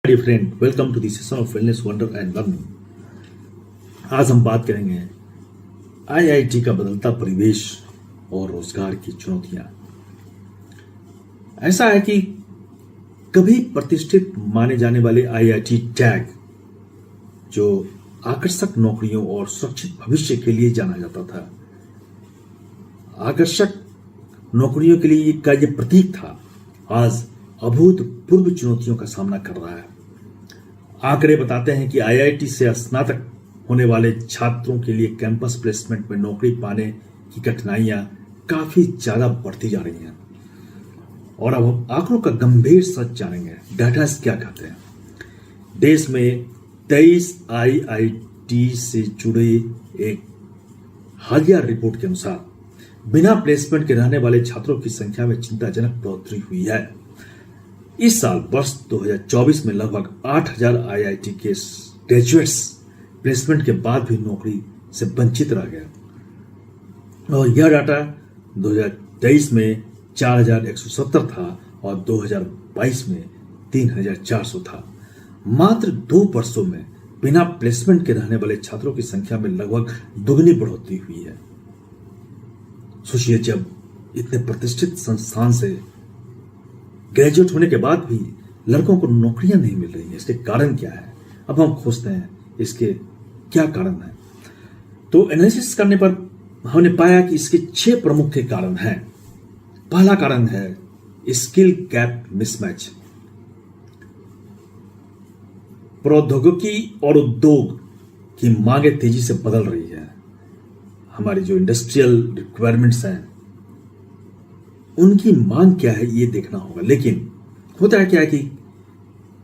Dear friend, welcome to the session of wellness wonder and learning. आज हम बात करेंगे आईआईटी का बदलता परिवेश और रोजगार की चुनौतियां। ऐसा है कि कभी प्रतिष्ठित माने जाने वाले आईआईटी टैग, जो आकर्षक नौकरियों और सुरक्षित भविष्य के लिए जाना जाता था, आकर्षक नौकरियों के लिए का यह प्रतीक था, आज अभूतपूर्व चुनौतियों का सामना कर रहा है। आंकड़े बताते हैं कि आईआईटी से स्नातक होने वाले छात्रों के लिए कैंपस प्लेसमेंट में नौकरी पाने की कठिनाइयां काफी ज्यादा बढ़ती जा रही हैं। और अब हम आंकड़ों का गंभीर सच जानेंगे। डाटा क्या कहते हैं। देश में 23 आईआईटी से जुड़े एक हालिया रिपोर्ट के अनुसार बिना प्लेसमेंट के रहने वाले छात्रों की संख्या में चिंताजनक बढ़ोतरी हुई है। इस साल वर्ष 2024 में लगभग 8,000 आईआईटी के ग्रेजुएट्स प्लेसमेंट के बाद भी नौकरी से वंचित रह गए और यह डाटा 2023 में 4,170 था और 2022 में 3,400 था। मात्र 2 वर्षों में बिना प्लेसमेंट के रहने वाले छात्रों की संख्या में लगभग दुगनी बढ़ोतरी हुई है। सोचिए, जब इतने प्रतिष्ठित संस्थान से ग्रेजुएट होने के बाद भी लड़कों को नौकरियां नहीं मिल रही हैं, इसके कारण क्या है? अब हम खोजते हैं इसके क्या कारण है। तो एनालिसिस करने पर हमने पाया कि इसके 6 प्रमुख कारण हैं। पहला कारण है स्किल गैप मिसमैच। प्रौद्योगिकी और उद्योग की मांगे तेजी से बदल रही है। हमारी जो इंडस्ट्रियल रिक्वायरमेंट्स हैं, उनकी मांग क्या है ये देखना होगा। लेकिन होता है क्या है कि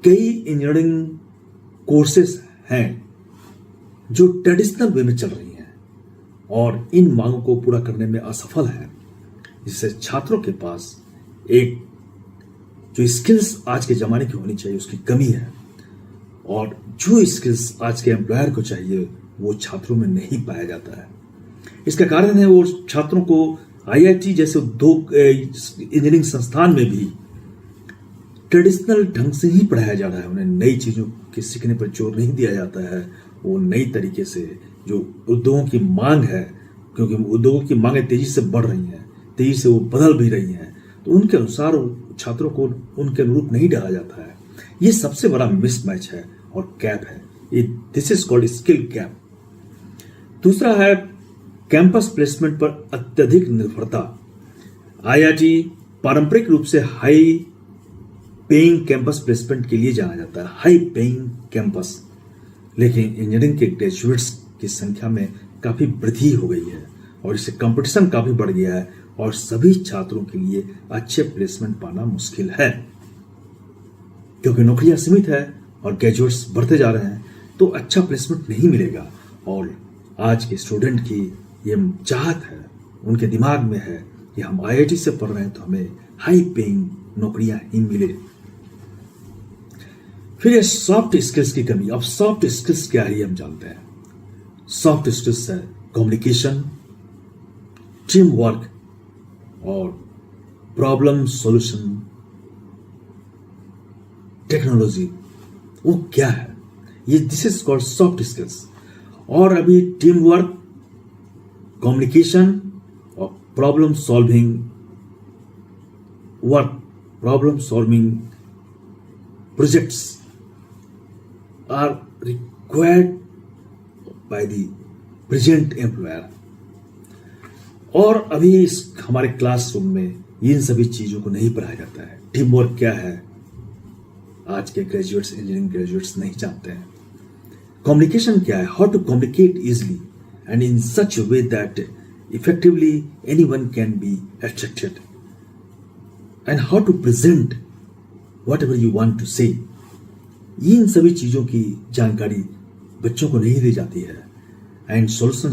कई इंजीनियरिंग कोर्सेस हैं जो ट्रेडिशनल वे में चल रही हैं और इन मांगों को पूरा करने में असफल है, जिससे छात्रों के पास एक जो स्किल्स आज के जमाने की होनी चाहिए उसकी कमी है और जो स्किल्स आज के एम्प्लॉयर को चाहिए वो छात्रों में नहीं पाया जाता है। इसका कारण है वो छात्रों को आईआईटी जैसे उद्योग इंजीनियरिंग संस्थान में भी ट्रेडिशनल ढंग से ही पढ़ाया जा रहा है। उन्हें नई चीजों के सीखने पर जोर नहीं दिया जाता है। वो नई तरीके से जो उद्योगों की मांग है, क्योंकि उद्योगों की मांगें तेजी से बढ़ रही हैं, तेजी से वो बदल भी रही हैं, तो उनके अनुसार छात्रों को उनके अनुरूप नहीं डाला जाता है। ये सबसे बड़ा मिसमैच है और गैप है। This is called skill gap. दूसरा है कैंपस प्लेसमेंट पर अत्यधिक निर्भरता। आईआईटी पारंपरिक रूप से हाई पेइंग कैंपस प्लेसमेंट के लिए जाना जाता है, हाई पेइंग कैंपस। लेकिन इंजीनियरिंग के ग्रेजुएट्स की संख्या में काफी वृद्धि हो गई है और इससे कंपटीशन काफी बढ़ गया है और सभी छात्रों के लिए अच्छे प्लेसमेंट पाना मुश्किल है, क्योंकि नौकरियां सीमित है और ग्रेजुएट्स बढ़ते जा रहे हैं, तो अच्छा प्लेसमेंट नहीं मिलेगा। और आज के स्टूडेंट की ये चाहत है, उनके दिमाग में है कि हम आईआईटी से पढ़ रहे हैं तो हमें हाई पेइंग नौकरियां ही मिले। फिर ये सॉफ्ट स्किल्स की कमी। अब सॉफ्ट स्किल्स क्या है ये हम जानते हैं। सॉफ्ट स्किल्स है कम्युनिकेशन, टीम वर्क और प्रॉब्लम सॉल्यूशन टेक्नोलॉजी। वो क्या है? ये this is called soft skills. और अभी टीम वर्क, कम्युनिकेशन और problem solving projects are required by the present employer. और अभी हमारे क्लासरूम में इन सभी चीजों को नहीं पढ़ाया जाता है। टीम वर्क क्या है आज के ग्रेजुएट्स, इंजीनियरिंग ग्रेजुएट्स नहीं जानते हैं। कम्युनिकेशन क्या है? How to communicate easily and in such a way that effectively anyone can be attracted, and how to present whatever you want to say। इन सभी चीजों की जानकारी बच्चों को नहीं दी जाती है। एंड सॉल्यूशन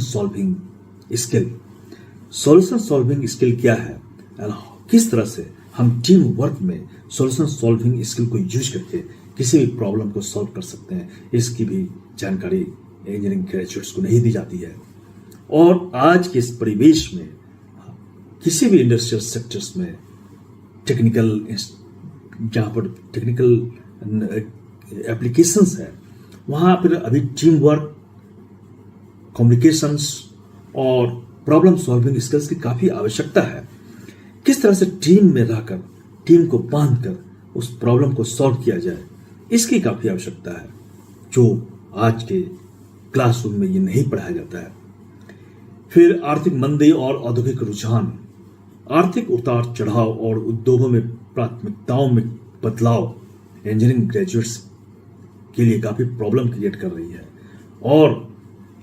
सॉल्विंग स्किल क्या है और किस तरह से हम टीम वर्क में सॉल्यूशन सॉल्विंग स्किल को यूज करके किसी भी प्रॉब्लम को सॉल्व कर सकते हैं, इसकी भी जानकारी इंजीनियरिंग ग्रेजुएट्स को नहीं दी जाती है। और आज के इस परिवेश में किसी भी इंडस्ट्रियल सेक्टर्स में टेक्निकल जहां पर टेक्निकल एप्लीकेशंस है, वहाँ पर अभी टीम वर्क, कम्युनिकेशंस और प्रॉब्लम सॉल्विंग स्किल्स की काफ़ी आवश्यकता है। किस तरह से टीम में रहकर, टीम को बांधकर उस प्रॉब्लम को सॉल्व किया जाए, इसकी काफ़ी आवश्यकता है, जो आज के क्लासरूम में ये नहीं पढ़ाया जाता है। फिर आर्थिक मंदी और औद्योगिक रुझान, आर्थिक उतार चढ़ाव और उद्योगों में प्राथमिकताओं में बदलाव इंजीनियरिंग ग्रेजुएट्स के लिए काफ़ी प्रॉब्लम क्रिएट कर रही है। और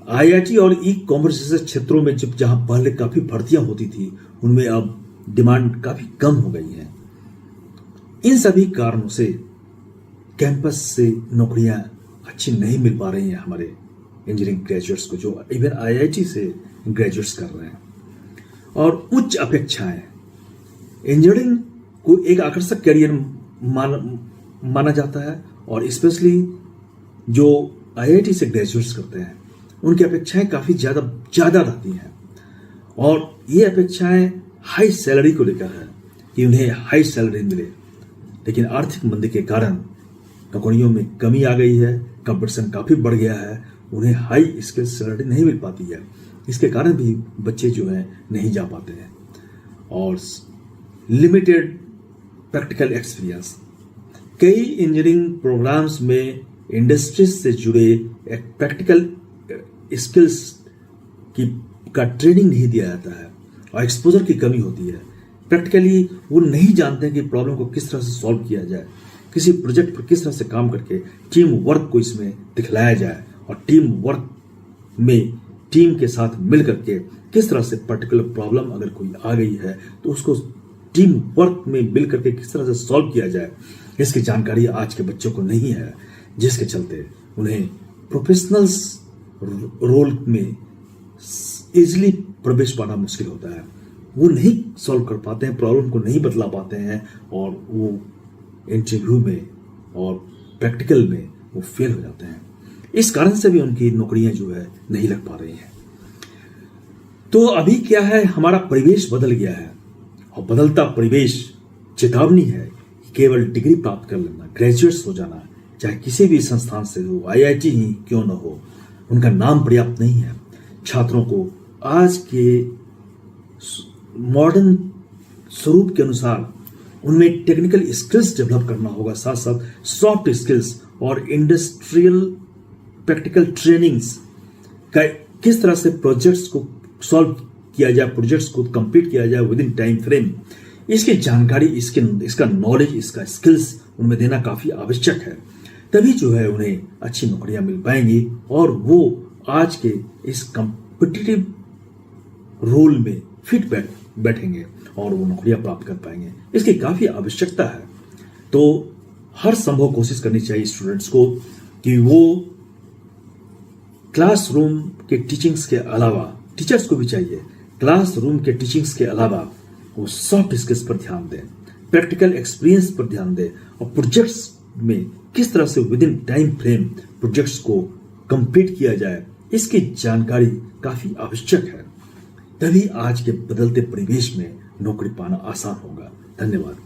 आईआईटी और ई कॉमर्स जैसे क्षेत्रों में जहां पहले काफ़ी भर्तियां होती थी, उनमें अब डिमांड काफ़ी कम हो गई है। इन सभी कारणों से कैंपस से नौकरियां अच्छी नहीं मिल पा रही हैं हमारे इंजीनियरिंग ग्रेजुएट्स को, जो इवन आईआईटी से ग्रेजुएट्स कर रहे हैं। और उच्च अपेक्षाएं, इंजीनियरिंग को एक आकर्षक करियर माना जाता है, और स्पेशली जो आईआईटी से ग्रेजुएट्स करते हैं उनकी अपेक्षाएं काफ़ी ज़्यादा रहती हैं। और ये अपेक्षाएं हाई सैलरी को लेकर है कि उन्हें हाई सैलरी मिले, लेकिन आर्थिक मंदी के कारण नौकरियों में कमी आ गई है, कंपटीशन काफ़ी बढ़ गया है, उन्हें हाई स्किल सैलरी नहीं मिल पाती है। इसके कारण भी बच्चे जो हैं नहीं जा पाते हैं। और लिमिटेड प्रैक्टिकल एक्सपीरियंस, कई इंजीनियरिंग प्रोग्राम्स में इंडस्ट्रीज से जुड़े एक प्रैक्टिकल स्किल्स का ट्रेनिंग नहीं दिया जाता है और एक्सपोजर की कमी होती है। प्रैक्टिकली वो नहीं जानते हैं कि प्रॉब्लम को किस तरह से सॉल्व किया जाए, किसी प्रोजेक्ट पर किस तरह से काम करके टीम वर्क को इसमें दिखलाया जाए, और टीम वर्क में टीम के साथ मिल करके किस तरह से पर्टिकुलर प्रॉब्लम अगर कोई आ गई है तो उसको टीम वर्क में मिल करके किस तरह से सॉल्व किया जाए, इसकी जानकारी आज के बच्चों को नहीं है, जिसके चलते उन्हें प्रोफेशनल्स रोल में इजीली प्रवेश पाना मुश्किल होता है। वो नहीं सॉल्व कर पाते हैं, प्रॉब्लम को नहीं बदला पाते हैं, और वो इंटरव्यू में और प्रैक्टिकल में वो फेल हो जाते हैं। इस कारण से भी उनकी नौकरियां जो है नहीं लग पा रही हैं। तो अभी क्या है, हमारा परिवेश बदल गया है, और बदलता परिवेश चेतावनी है कि केवल डिग्री प्राप्त कर लेना, ग्रेजुएट्स हो जाना, चाहे किसी भी संस्थान से हो, आईआईटी ही क्यों न हो, उनका नाम पर्याप्त नहीं है। छात्रों को आज के मॉडर्न स्वरूप के अनुसार उनमें टेक्निकल स्किल्स डेवलप करना होगा, साथ साथ सॉफ्ट स्किल्स और इंडस्ट्रियल प्रैक्टिकल ट्रेनिंग्स का किस तरह से प्रोजेक्ट्स को सॉल्व किया जाए, प्रोजेक्ट्स को कंप्लीट किया जाए विद इन टाइम फ्रेम, इसकी जानकारी, इसका नॉलेज, इसका स्किल्स उनमें देना काफ़ी आवश्यक है। तभी जो है उन्हें अच्छी नौकरियां मिल पाएंगी और वो आज के इस कॉम्पिटिटिव रोल में फिट बैठेंगे और वो नौकरियां प्राप्त कर पाएंगे। इसकी काफ़ी आवश्यकता है। तो हर संभव कोशिश करनी चाहिए स्टूडेंट्स को कि वो क्लासरूम के टीचिंग्स के अलावा, टीचर्स को भी चाहिए क्लासरूम के टीचिंग्स के अलावा वो सॉफ्ट स्किल्स पर ध्यान दें, प्रैक्टिकल एक्सपीरियंस पर ध्यान दें, और प्रोजेक्ट्स में किस तरह से with in time frame projects को कंप्लीट किया जाए, इसकी जानकारी काफ़ी आवश्यक है। तभी आज के बदलते परिवेश में नौकरी पाना आसान होगा। धन्यवाद।